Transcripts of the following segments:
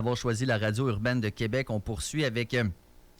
Avoir choisi la radio urbaine de Québec. On poursuit avec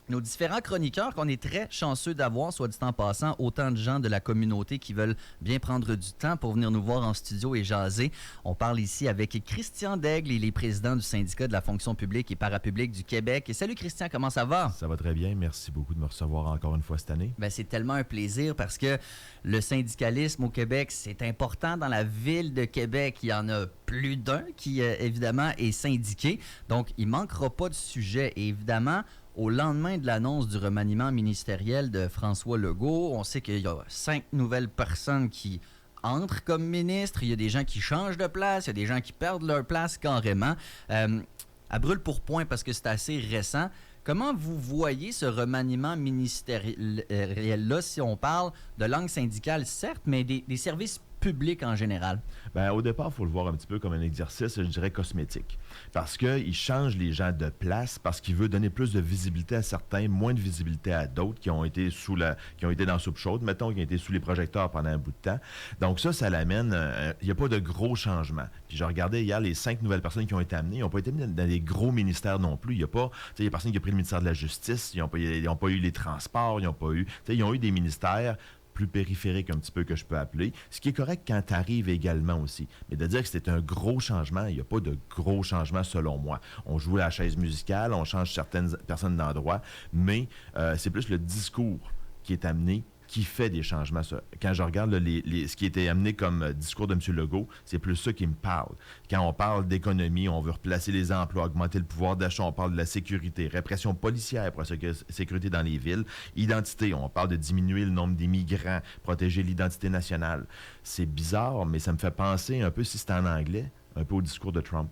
nos différents chroniqueurs qu'on est très chanceux d'avoir, soit dit en passant, autant de gens de la communauté qui veulent bien prendre du temps pour venir nous voir en studio et jaser. On parle ici avec Christian Daigle, il est président du syndicat de la fonction publique et parapublique du Québec. Et salut Christian, comment ça va? Ça va très bien, merci beaucoup de me recevoir encore une fois cette année. Ben, c'est tellement un plaisir parce que le syndicalisme au Québec, c'est important dans la ville de Québec. Il y en a plus d'un qui, évidemment, est syndiqué. Donc, il ne manquera pas de sujet. Et évidemment, au lendemain de l'annonce du remaniement ministériel de François Legault, on sait qu'il y a 5 nouvelles personnes qui entrent comme ministres. Il y a des gens qui changent de place. Il y a des gens qui perdent leur place carrément. À brûle pour point, parce que c'est assez récent, comment vous voyez ce remaniement ministériel-là, si on parle de langue syndicale, certes, mais des services publics en général? Bien, au départ, il faut le voir un petit peu comme un exercice, je dirais, cosmétique. Parce qu'il change les gens de place, parce qu'il veut donner plus de visibilité à certains, moins de visibilité à d'autres qui ont été qui ont été dans la soupe chaude, mettons, qui ont été sous les projecteurs pendant un bout de temps. Donc ça l'amène, il n'y a pas de gros changements. Puis je regardais hier les 5 nouvelles personnes qui ont été amenées, ils n'ont pas été mis dans des gros ministères non plus. Il n'y a pas, il y a personne qui a pris le ministère de la Justice, ils n'ont pas eu les transports, ils ont eu des ministères plus périphérique un petit peu que je peux appeler, ce qui est correct quand tu arrives également aussi. Mais de dire que c'est un gros changement, il n'y a pas de gros changement selon moi. On joue à la chaise musicale, on change certaines personnes d'endroit, mais c'est plus le discours qui est amené qui fait des changements. Quand je regarde ce qui était amené comme discours de M. Legault, c'est plus ça qui me parle. Quand on parle d'économie, on veut replacer les emplois, augmenter le pouvoir d'achat, on parle de la sécurité, répression policière pour la sécurité dans les villes, identité, on parle de diminuer le nombre d'immigrants, protéger l'identité nationale. C'est bizarre, mais ça me fait penser un peu, si c'était en anglais, un peu au discours de Trump.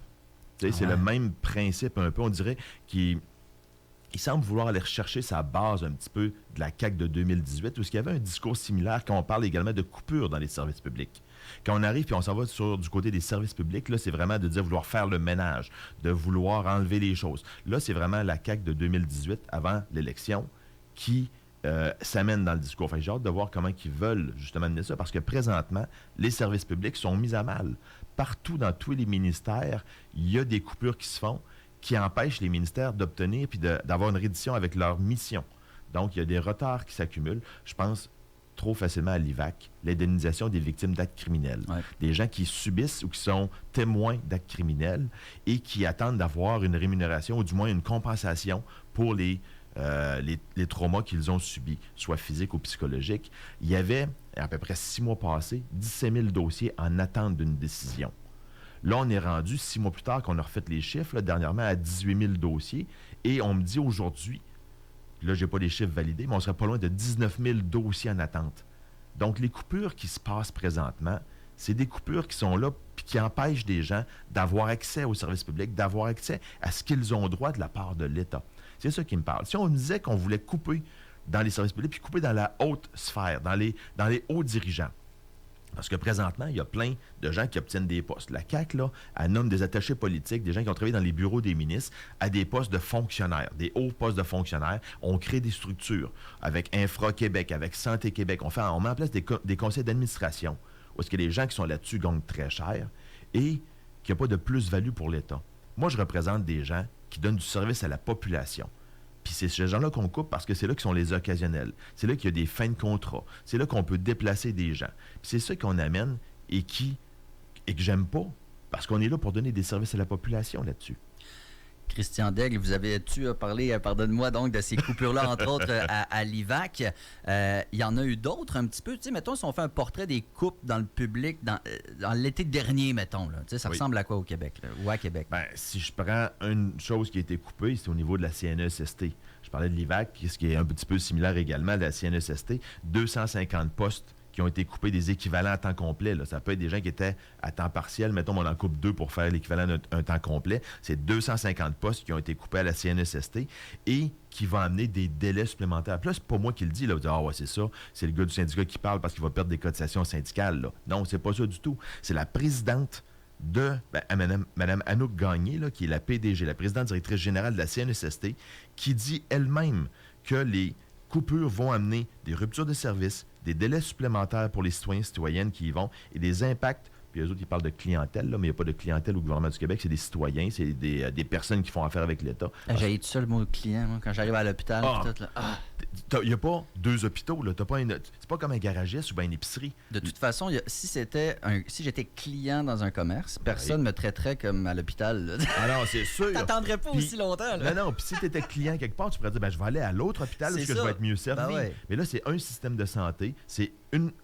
C'est le même principe un peu, on dirait, il semble vouloir aller rechercher sa base un petit peu de la CAQ de 2018, où il y avait un discours similaire quand on parle également de coupures dans les services publics. Quand on arrive puis on s'en va du côté des services publics, là, c'est vraiment de dire vouloir faire le ménage, de vouloir enlever les choses. Là, c'est vraiment la CAQ de 2018, avant l'élection, qui s'amène dans le discours. Enfin, j'ai hâte de voir comment ils veulent justement amener ça, parce que présentement, les services publics sont mis à mal. Partout dans tous les ministères, il y a des coupures qui se font, qui empêchent les ministères d'obtenir puis d'avoir une reddition avec leur mission. Donc, il y a des retards qui s'accumulent. Je pense trop facilement à l'IVAC, l'indemnisation des victimes d'actes criminels. Ouais. Des gens qui subissent ou qui sont témoins d'actes criminels et qui attendent d'avoir une rémunération ou du moins une compensation pour les traumas qu'ils ont subis, soit physiques ou psychologiques. Il y avait, à peu près 6 mois passés, 17 000 dossiers en attente d'une décision. Là, on est rendu 6 mois plus tard qu'on a refait les chiffres, là, dernièrement, à 18 000 dossiers. Et on me dit aujourd'hui, là, je n'ai pas les chiffres validés, mais on serait pas loin de 19 000 dossiers en attente. Donc, les coupures qui se passent présentement, c'est des coupures qui sont là puis qui empêchent des gens d'avoir accès aux services publics, d'avoir accès à ce qu'ils ont droit de la part de l'État. C'est ça qui me parle. Si on me disait qu'on voulait couper dans les services publics puis couper dans la haute sphère, dans les hauts dirigeants, parce que présentement, il y a plein de gens qui obtiennent des postes. La CAQ, là, elle nomme des attachés politiques, des gens qui ont travaillé dans les bureaux des ministres, à des postes de fonctionnaires, des hauts postes de fonctionnaires. On crée des structures avec Infra-Québec, avec Santé Québec. On met en place des conseils d'administration où est-ce que les gens qui sont là-dessus gagnent très cher et qu'il n'y a pas de plus-value pour l'État. Moi, je représente des gens qui donnent du service à la population. Puis c'est ces gens-là qu'on coupe parce que c'est là qu'ils sont les occasionnels. C'est là qu'il y a des fins de contrat. C'est là qu'on peut déplacer des gens. Puis c'est ça qu'on amène et que j'aime pas. Parce qu'on est là pour donner des services à la population là-dessus. Christian Daigle, vous avez-tu parlé, pardonne-moi donc, de ces coupures-là, entre autres, à l'IVAC. Il y en a eu d'autres un petit peu. Tu sais, mettons, si on fait un portrait des coupes dans le public dans l'été dernier, mettons, là, tu sais, ça ressemble à quoi au Québec, là, ou à Québec? Bien, si je prends une chose qui a été coupée, c'est au niveau de la CNESST. Je parlais de l'IVAC, ce qui est un petit peu similaire également à la CNESST. 250 postes qui ont été coupés, des équivalents à temps complet. Là. Ça peut être des gens qui étaient à temps partiel. Mettons, on en coupe 2 pour faire l'équivalent d'un temps complet. C'est 250 postes qui ont été coupés à la CNESST et qui vont amener des délais supplémentaires. Puis là, c'est pas moi qui le dis. Là. Vous dites, ah ouais, c'est ça. C'est le gars du syndicat qui parle parce qu'il va perdre des cotisations syndicales. Là. Non, c'est pas ça du tout. C'est la présidente de Mme Anouk Gagné, là, qui est la PDG, la présidente directrice générale de la CNESST, qui dit elle-même que les coupures vont amener des ruptures de services, des délais supplémentaires pour les citoyens et citoyennes qui y vont et des impacts, puis puis eux autres, ils parlent de clientèle, là, mais il n'y a pas de clientèle au gouvernement du Québec, c'est des citoyens, c'est des personnes qui font affaire avec l'État. J'ai tout ça le mot client, moi, quand j'arrive à l'hôpital. Tout, là. Il n'y a pas 2 hôpitaux, là. C'est pas comme un garagiste ou bien une épicerie. De toute façon, si j'étais client dans un commerce, personne ne me traiterait comme à l'hôpital. Alors, c'est sûr. T'attendrais pas aussi longtemps. Là. Non, puis si tu étais client quelque part, tu pourrais dire, je vais aller à l'autre hôpital parce que je vais être mieux servi. Mais là, c'est un système de santé, c'est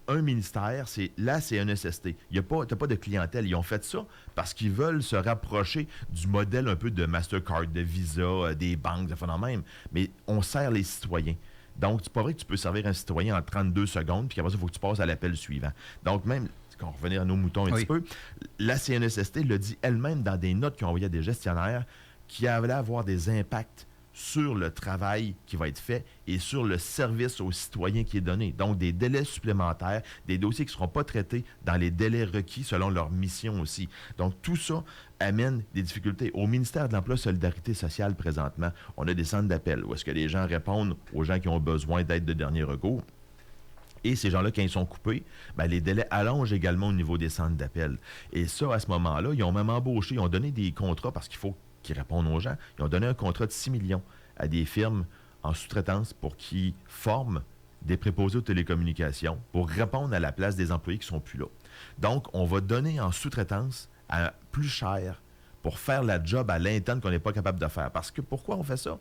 un ministère, c'est un SST. Tu n'as pas de clientèle. Ils ont fait ça parce qu'ils veulent se rapprocher du modèle un peu de Mastercard, de Visa, des banques, de fond même. Mais on sert les citoyens. Donc, c'est pas vrai que tu peux servir un citoyen en 32 secondes, puis après ça, il faut que tu passes à l'appel suivant. Donc, même, on va revenir à nos moutons un petit peu, la CNESST le dit elle-même dans des notes qu'ils ont envoyées à des gestionnaires qui allaient avoir des impacts sur le travail qui va être fait et sur le service aux citoyens qui est donné. Donc, des délais supplémentaires, des dossiers qui ne seront pas traités dans les délais requis selon leur mission aussi. Donc, tout ça amène des difficultés. Au ministère de l'Emploi et Solidarité sociale, présentement, on a des centres d'appel où est-ce que les gens répondent aux gens qui ont besoin d'aide de dernier recours. Et ces gens-là, quand ils sont coupés, les délais allongent également au niveau des centres d'appel. Et ça, à ce moment-là, ils ont même embauché, ils ont donné des contrats parce qu'il faut qui répondent aux gens. Ils ont donné un contrat de 6 millions à des firmes en sous-traitance pour qu'ils forment des préposés aux télécommunications pour répondre à la place des employés qui ne sont plus là. Donc, on va donner en sous-traitance à plus cher pour faire la job à l'interne qu'on n'est pas capable de faire. Parce que pourquoi on fait ça?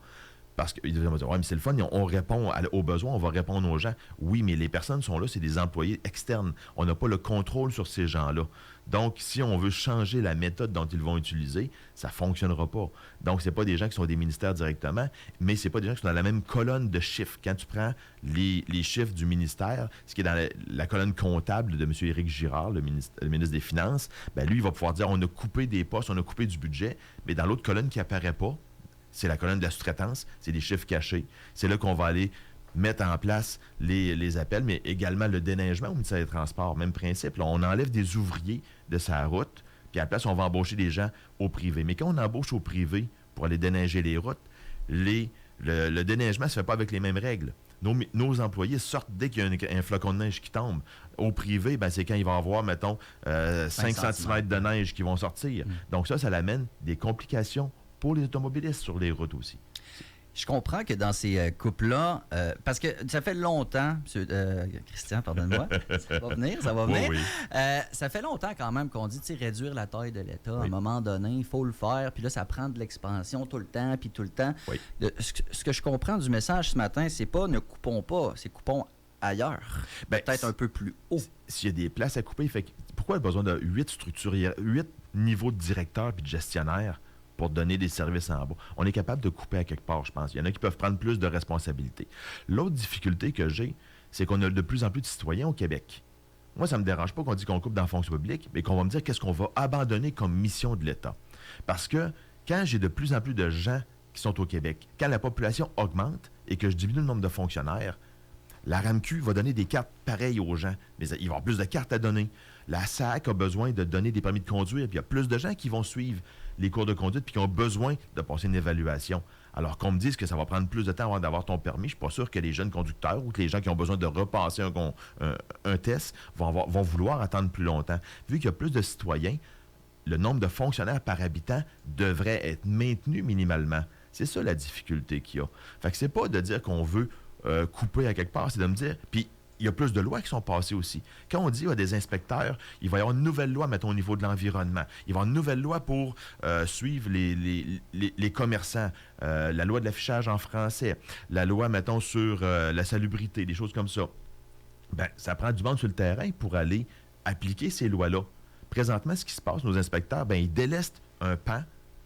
Parce qu'ils vont dire, mais c'est le fun, on répond aux besoins, on va répondre aux gens. Oui, mais les personnes sont là, c'est des employés externes. On n'a pas le contrôle sur ces gens-là. Donc, si on veut changer la méthode dont ils vont utiliser, ça ne fonctionnera pas. Donc, ce n'est pas des gens qui sont des ministères directement, mais ce n'est pas des gens qui sont dans la même colonne de chiffres. Quand tu prends les chiffres du ministère, ce qui est dans la colonne comptable de M. Éric Girard, le ministre des Finances, lui, il va pouvoir dire, on a coupé des postes, on a coupé du budget, mais dans l'autre colonne qui n'apparaît pas, c'est la colonne de la sous-traitance, c'est des chiffres cachés. C'est là qu'on va aller mettre en place les appels, mais également le déneigement au ministère des Transports. Même principe, là, on enlève des ouvriers de sa route, puis à la place, on va embaucher des gens au privé. Mais quand on embauche au privé pour aller déneiger les routes, le déneigement ne se fait pas avec les mêmes règles. Nos employés sortent dès qu'il y a un flocon de neige qui tombe. Au privé, c'est quand il va y avoir, mettons, 5 cm de neige qui vont sortir. Donc ça l'amène des complications pour les automobilistes sur les routes aussi. Je comprends que dans ces coupes-là, parce que ça fait longtemps, Christian, pardonne-moi, ça va venir. Oui. Ça fait longtemps quand même qu'on dit, réduire la taille de l'État, à un moment donné, il faut le faire, puis là, ça prend de l'expansion tout le temps, puis tout le temps. Oui. Ce que je comprends du message ce matin, c'est pas ne coupons pas, c'est coupons ailleurs, peut-être un peu plus haut. S'il y a des places à couper, pourquoi il y a besoin de 8 structures, 8 niveaux de directeurs puis de gestionnaires pour donner des services en bas? On est capable de couper à quelque part, je pense. Il y en a qui peuvent prendre plus de responsabilités. L'autre difficulté que j'ai, c'est qu'on a de plus en plus de citoyens au Québec. Moi, ça ne me dérange pas qu'on dise qu'on coupe dans la fonction publique, mais qu'on va me dire qu'est-ce qu'on va abandonner comme mission de l'État. Parce que quand j'ai de plus en plus de gens qui sont au Québec, quand la population augmente et que je diminue le nombre de fonctionnaires, la RAMQ va donner des cartes pareilles aux gens, mais il va y avoir plus de cartes à donner. La SAC a besoin de donner des permis de conduire, puis il y a plus de gens qui vont suivre les cours de conduite puis qui ont besoin de passer une évaluation. Alors qu'on me dise que ça va prendre plus de temps avant d'avoir ton permis, je ne suis pas sûr que les jeunes conducteurs ou que les gens qui ont besoin de repasser un test vont vouloir attendre plus longtemps. Vu qu'il y a plus de citoyens, le nombre de fonctionnaires par habitant devrait être maintenu minimalement. C'est ça la difficulté qu'il y a. Fait que c'est pas de dire qu'on veut couper à quelque part, c'est de me dire... Puis il y a plus de lois qui sont passées aussi. Quand on dit qu'il y a des inspecteurs, il va y avoir une nouvelle loi, mettons, au niveau de l'environnement. Il va y avoir une nouvelle loi pour suivre les commerçants, la loi de l'affichage en français, la loi, mettons, sur la salubrité, des choses comme ça. Ça prend du monde sur le terrain pour aller appliquer ces lois-là. Présentement, ce qui se passe, nos inspecteurs, ils délestent un pan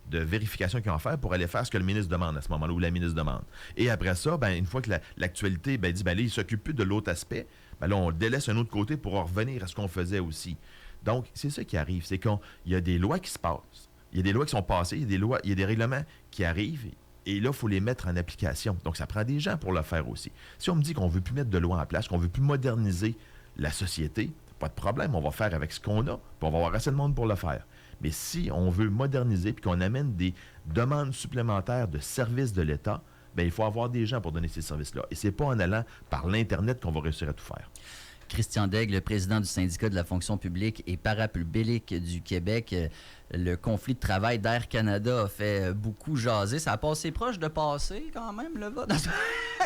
de vérification qu'ils vont faire pour aller faire ce que le ministre demande à ce moment-là, ou la ministre demande. Et après ça, une fois que l'actualité dit, là, il ne s'occupe plus de l'autre aspect, là, on délaisse un autre côté pour revenir à ce qu'on faisait aussi. Donc, c'est ça qui arrive, c'est qu'il y a des lois qui se passent, il y a des lois qui sont passées, il y a des règlements qui arrivent, et là, il faut les mettre en application. Donc, ça prend des gens pour le faire aussi. Si on me dit qu'on ne veut plus mettre de loi en place, qu'on ne veut plus moderniser la société, pas de problème, on va faire avec ce qu'on a, puis on va avoir assez de monde pour le faire. Mais si on veut moderniser puis qu'on amène des demandes supplémentaires de services de l'État, il faut avoir des gens pour donner ces services-là. Et ce n'est pas en allant par l'Internet qu'on va réussir à tout faire. Christian Daigle, le président du syndicat de la fonction publique et parapublique du Québec. Le conflit de travail d'Air Canada a fait beaucoup jaser. Ça a passé proche de passer quand même, le vote.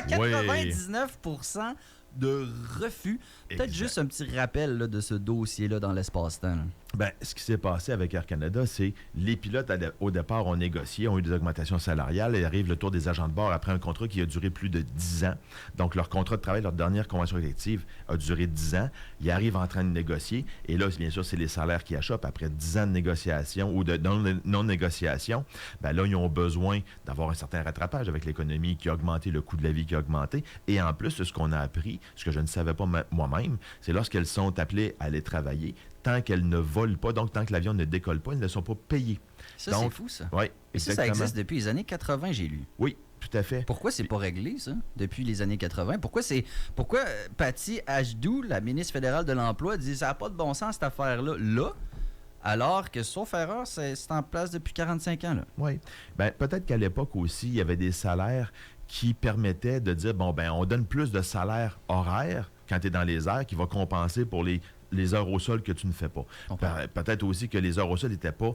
99% de refus. Peut-être Exact. juste un petit rappel là, de ce dossier-là dans l'espace-temps. Là. Ben, ce qui s'est passé avec Air Canada, c'est les pilotes, au départ, ont négocié, ont eu des augmentations salariales et arrive le tour des agents de bord après un contrat qui a duré plus de 10 ans. Donc, leur contrat de travail, leur dernière convention collective a duré 10 ans. Ils arrivent en train de négocier et là, bien sûr, c'est les salaires qui achoppent après 10 ans de négociation ou de non-négociation. Ben là, ils ont besoin d'avoir un certain rattrapage avec l'économie qui a augmenté, le coût de la vie qui a augmenté. Et en plus, ce qu'on a appris, ce que je ne savais pas moi-même, c'est lorsqu'elles sont appelées à aller travailler, tant qu'elles ne volent pas, donc tant que l'avion ne décolle pas, elles ne sont pas payées. Ça, c'est fou, ça. Oui, Et ça existe depuis les années 80, j'ai lu. Oui, tout à fait. Pourquoi c'est pas réglé, ça, depuis les années 80? Pourquoi Patty Ajdu, la ministre fédérale de l'Emploi, dit ça n'a pas de bon sens, cette affaire-là, alors que, sauf erreur, c'est en place depuis 45 ans, là? Oui. Bien, peut-être qu'à l'époque aussi, il y avait des salaires qui permettaient de dire, bon, ben on donne plus de salaire horaire quand tu es dans les airs qui va compenser pour les heures au sol que tu ne fais pas. Peut-être aussi que les heures au sol n'étaient pas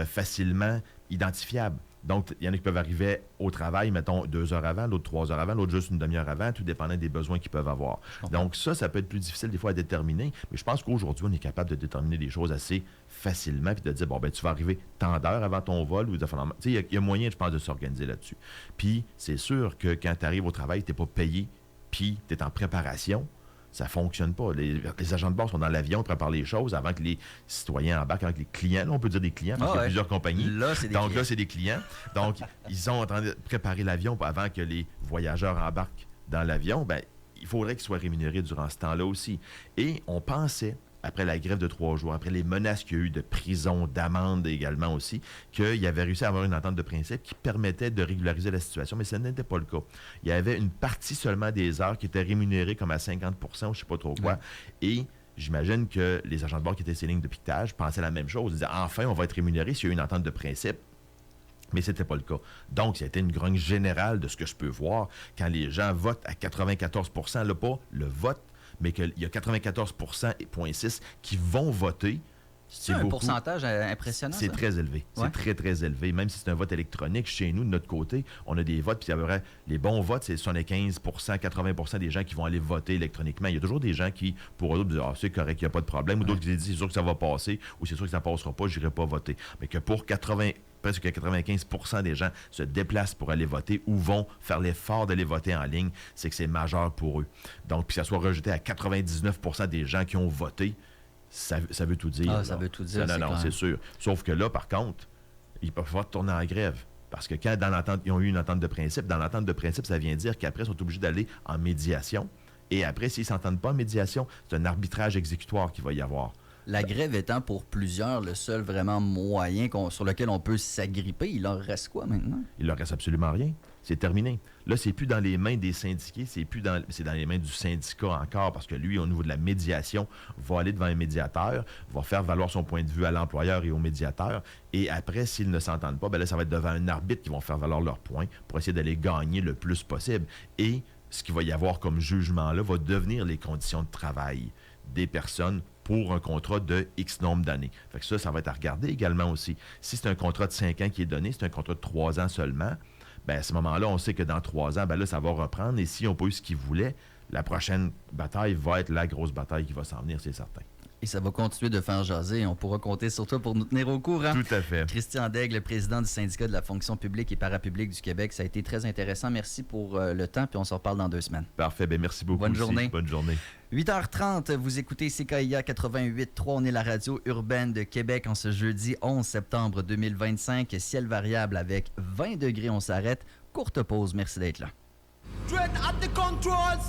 facilement identifiables. Donc, il y en a qui peuvent arriver au travail, mettons, 2 heures avant, l'autre 3 heures avant, l'autre juste une demi-heure avant, tout dépendant des besoins qu'ils peuvent avoir. Donc, ça peut être plus difficile des fois à déterminer, mais je pense qu'aujourd'hui, on est capable de déterminer des choses assez facilement puis de dire, bon, ben tu vas arriver tant d'heures avant ton vol. Tu sais, il y a moyen, je pense, de s'organiser là-dessus. Puis, c'est sûr que quand tu arrives au travail, tu n'es pas payé, puis tu es en préparation. Ça ne fonctionne pas. Les agents de bord sont dans l'avion, ils préparent les choses avant que les citoyens embarquent, avec les clients. Là, on peut dire des clients parce qu'il y a plusieurs compagnies. Là, c'est des clients. Donc, ils sont en train de préparer l'avion avant que les voyageurs embarquent dans l'avion. Ben, il faudrait qu'ils soient rémunérés durant ce temps-là aussi. Et on pensait, après la grève de 3 jours, après les menaces qu'il y a eu de prison, d'amende également aussi, qu'il avait réussi à avoir une entente de principe qui permettait de régulariser la situation, mais ce n'était pas le cas. Il y avait une partie seulement des heures qui étaient rémunérées comme à 50% ou je ne sais pas trop quoi. Ouais. Et j'imagine que les agents de bord qui étaient ces lignes de piquetage pensaient la même chose. Ils disaient, enfin, on va être rémunéré s'il y a une entente de principe. Mais ce n'était pas le cas. Donc, ça a été une grogne générale de ce que je peux voir quand les gens votent à 94%, là, pas le vote, mais qu'il y a 94,6% qui vont voter. C'est un pourcentage impressionnant, c'est très élevé. Ouais. C'est très, très élevé. Même si c'est un vote électronique, chez nous, de notre côté, on a des votes. Puis les bons votes, c'est 75%, 80% des gens qui vont aller voter électroniquement. Il y a toujours des gens qui, pour eux, disent « Ah, c'est correct, il n'y a pas de problème. » Ou d'autres qui disent « C'est sûr que ça va passer. » Ou « C'est sûr que ça ne passera pas, je n'irai pas voter. » Mais que pour presque 95% des gens se déplacent pour aller voter ou vont faire l'effort d'aller voter en ligne, c'est que c'est majeur pour eux. Donc, puis que ça soit rejeté à 99% des gens qui ont voté, ça veut tout dire. Ah, ça veut tout dire, non, c'est sûr. Sauf que là, par contre, ils peuvent pas tourner en grève. Parce que quand dans l'entente, ils ont eu une entente de principe, dans l'entente de principe, ça vient dire qu'après, ils sont obligés d'aller en médiation. Et après, s'ils ne s'entendent pas en médiation, c'est un arbitrage exécutoire qu'il va y avoir. La grève étant pour plusieurs le seul vraiment moyen sur lequel on peut s'agripper, il leur reste quoi maintenant? Il leur reste absolument rien. C'est terminé. Là, c'est plus dans les mains des syndiqués, c'est dans les mains du syndicat encore, parce que lui, au niveau de la médiation, va aller devant un médiateur, va faire valoir son point de vue à l'employeur et au médiateur, et après, s'ils ne s'entendent pas, ben là, ça va être devant un arbitre qui vont faire valoir leurs points pour essayer d'aller gagner le plus possible. Et ce qu'il va y avoir comme jugement-là va devenir les conditions de travail des personnes pour un contrat de X nombre d'années. Fait que ça va être à regarder également aussi. Si c'est un contrat de 5 ans qui est donné, c'est un contrat de 3 ans seulement, bien, à ce moment-là, on sait que dans 3 ans, bien là, ça va reprendre. Et s'ils n'ont pas eu ce qu'ils voulaient, la prochaine bataille va être la grosse bataille qui va s'en venir, c'est certain. Et ça va continuer de faire jaser. On pourra compter sur toi pour nous tenir au courant. Tout à fait. Christian Daigle, le président du syndicat de la fonction publique et parapublique du Québec. Ça a été très intéressant. Merci pour le temps, puis on se reparle dans 2 semaines. Parfait. Bien, merci beaucoup. Bonne journée. Bonne journée. 8h30, vous écoutez CKIA 88.3. On est la radio urbaine de Québec en ce jeudi 11 septembre 2025. Ciel variable avec 20 degrés. On s'arrête. Courte pause. Merci d'être là. Dread at the controls.